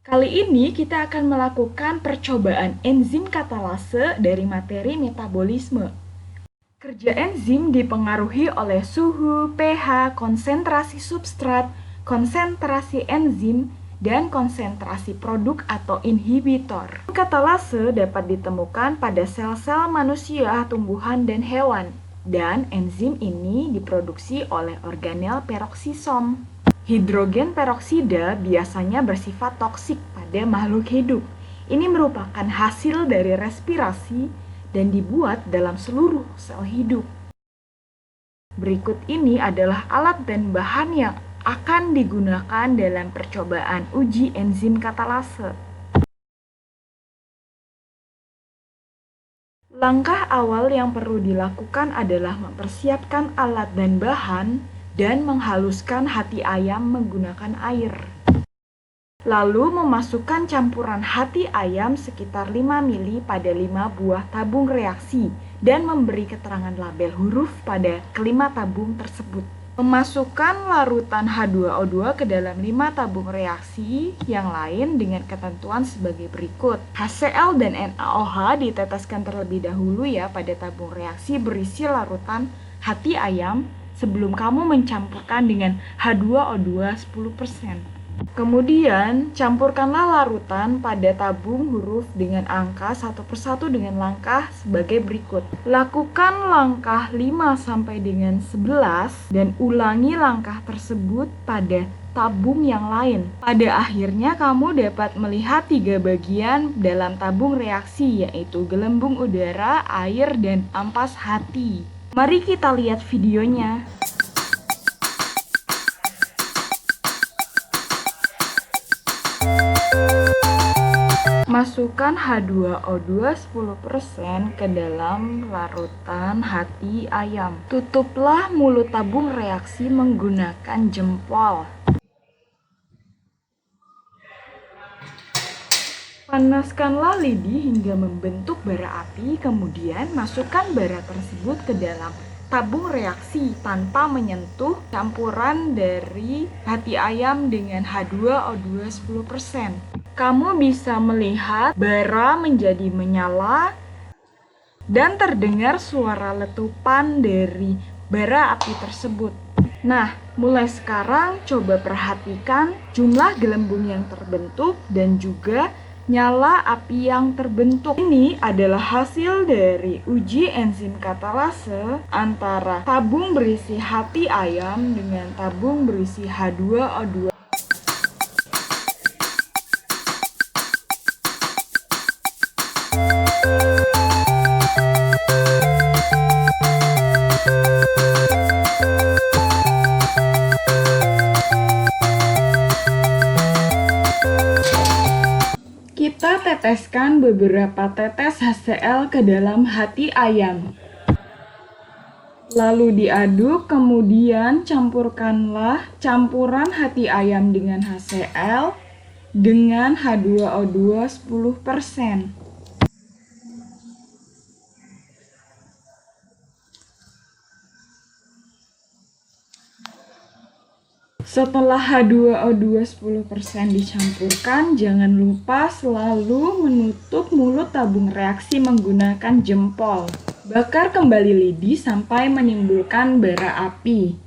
Kali ini kita akan melakukan percobaan enzim katalase dari materi metabolisme. Kerja enzim dipengaruhi oleh suhu, pH, konsentrasi substrat, konsentrasi enzim, dan konsentrasi produk atau inhibitor. Katalase dapat ditemukan pada sel-sel manusia, tumbuhan, dan hewan. Dan enzim ini diproduksi oleh organel peroksisom. Hidrogen peroksida biasanya bersifat toksik pada makhluk hidup. Ini merupakan hasil dari respirasi dan dibuat dalam seluruh sel hidup. Berikut ini adalah alat dan bahan yang akan digunakan dalam percobaan uji enzim katalase. Langkah awal yang perlu dilakukan adalah mempersiapkan alat dan bahan dan menghaluskan hati ayam menggunakan air. Lalu memasukkan campuran hati ayam sekitar 5 ml pada 5 buah tabung reaksi dan memberi keterangan label huruf pada kelima tabung tersebut. Memasukkan larutan H2O2 ke dalam 5 tabung reaksi yang lain dengan ketentuan sebagai berikut. HCl dan NaOH diteteskan terlebih dahulu ya pada tabung reaksi berisi larutan hati ayam sebelum kamu mencampurkan dengan H2O2 10%. Kemudian, campurkanlah larutan pada tabung huruf dengan angka satu persatu dengan langkah sebagai berikut. Lakukan langkah 5 sampai dengan 11 dan ulangi langkah tersebut pada tabung yang lain. Pada akhirnya kamu dapat melihat 3 bagian dalam tabung reaksi, yaitu gelembung udara, air, dan ampas hati. Mari kita lihat videonya. Masukkan H2O2 10% ke dalam larutan hati ayam. Tutuplah mulut tabung reaksi menggunakan jempol. Panaskanlah lidi hingga membentuk bara api, kemudian masukkan bara tersebut ke dalam tabung reaksi tanpa menyentuh campuran dari hati ayam dengan H2O2 10%. Kamu bisa melihat bara menjadi menyala dan terdengar suara letupan dari bara api tersebut. Nah, mulai sekarang coba perhatikan jumlah gelembung yang terbentuk dan juga nyala api yang terbentuk. Ini adalah hasil dari uji enzim katalase antara tabung berisi hati ayam dengan tabung berisi H2O2. Kita teteskan beberapa tetes HCl ke dalam hati ayam. Lalu diaduk, kemudian campurkanlah campuran hati ayam dengan HCl dengan H2O2 10%. Setelah H2O2 10% dicampurkan, jangan lupa selalu menutup mulut tabung reaksi menggunakan jempol. Bakar kembali lidi sampai menimbulkan bara api.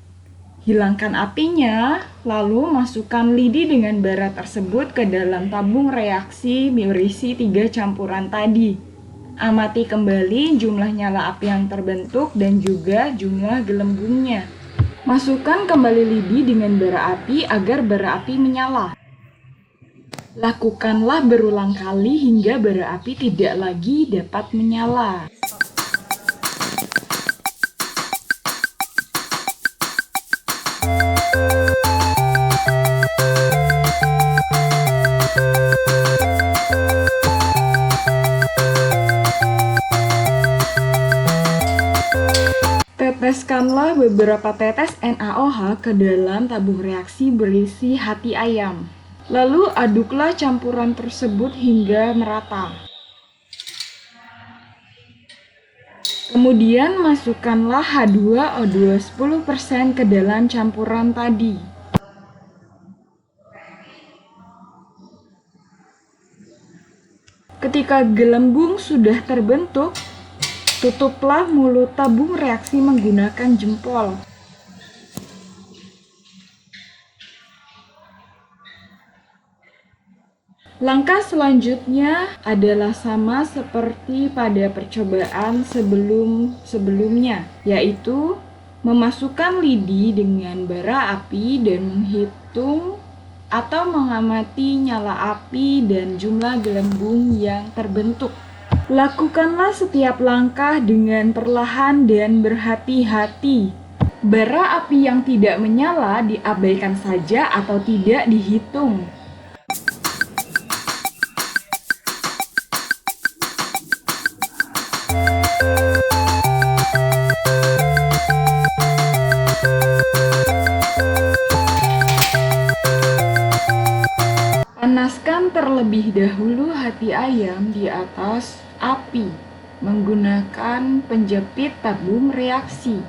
Hilangkan apinya, lalu masukkan lidi dengan bara tersebut ke dalam tabung reaksi berisi 3 campuran tadi. Amati kembali jumlah nyala api yang terbentuk dan juga jumlah gelembungnya. Masukkan kembali lidi dengan bara api agar bara api menyala. Lakukanlah berulang kali hingga bara api tidak lagi dapat menyala. Teteskanlah beberapa tetes NaOH ke dalam tabung reaksi berisi hati ayam. Lalu aduklah campuran tersebut hingga merata. Kemudian masukkanlah H2O2 10% ke dalam campuran tadi. Ketika gelembung sudah terbentuk, tutuplah mulut tabung reaksi menggunakan jempol. Langkah selanjutnya adalah sama seperti pada percobaan sebelumnya, yaitu memasukkan lidi dengan bara api dan menghitung atau mengamati nyala api dan jumlah gelembung yang terbentuk. Lakukanlah setiap langkah dengan perlahan dan berhati-hati. Bara api yang tidak menyala diabaikan saja atau tidak dihitung. Panaskan terlebih dahulu hati ayam di atas api menggunakan penjepit tabung reaksi.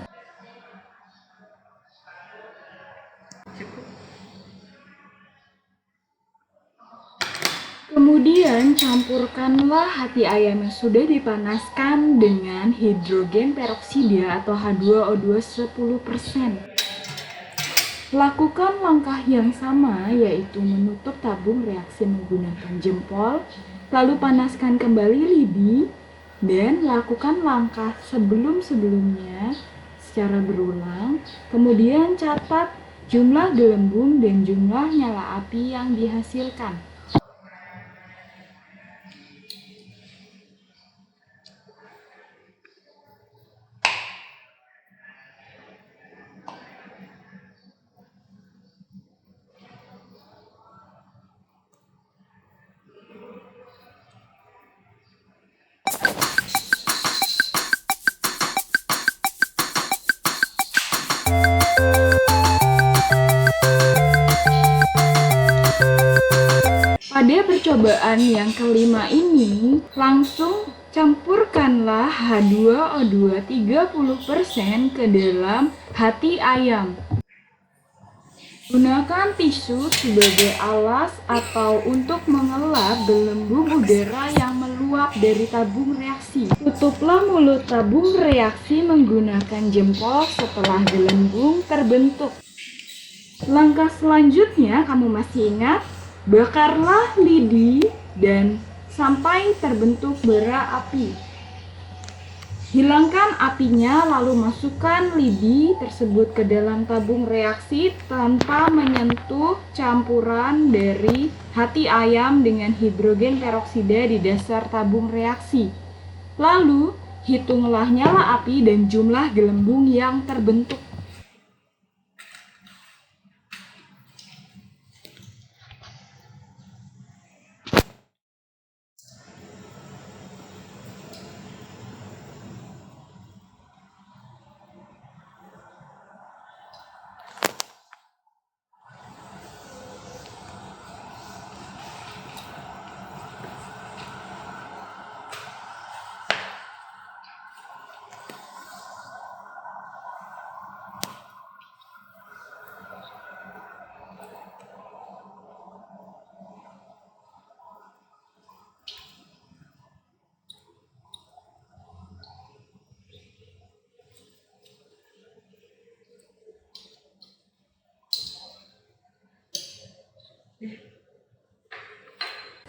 Kemudian campurkanlah hati ayam yang sudah dipanaskan dengan hidrogen peroksida atau H2O2 10%. Lakukan langkah yang sama, yaitu menutup tabung reaksi menggunakan jempol, lalu panaskan kembali lidi, dan lakukan langkah sebelum-sebelumnya secara berulang. Kemudian catat jumlah gelembung dan jumlah nyala api yang dihasilkan. Pada percobaan yang kelima ini, langsung campurkanlah H2O2 30% ke dalam hati ayam. Gunakan tisu sebagai alas atau untuk mengelap gelembung udara yang meluap dari tabung reaksi. Tutuplah mulut tabung reaksi menggunakan jempol setelah gelembung terbentuk. Langkah selanjutnya, kamu masih ingat? Bakarlah lidi dan sampai terbentuk bara api. Hilangkan apinya lalu masukkan lidi tersebut ke dalam tabung reaksi tanpa menyentuh campuran dari hati ayam dengan hidrogen peroksida di dasar tabung reaksi. Lalu hitunglah nyala api dan jumlah gelembung yang terbentuk.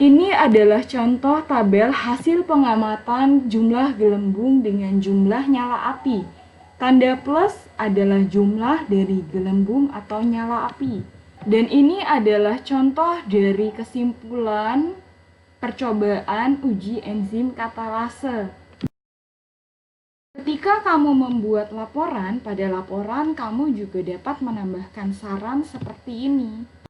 Ini adalah contoh tabel hasil pengamatan jumlah gelembung dengan jumlah nyala api. Tanda plus adalah jumlah dari gelembung atau nyala api. Dan ini adalah contoh dari kesimpulan percobaan uji enzim katalase. Ketika kamu membuat laporan, pada laporan kamu juga dapat menambahkan saran seperti ini.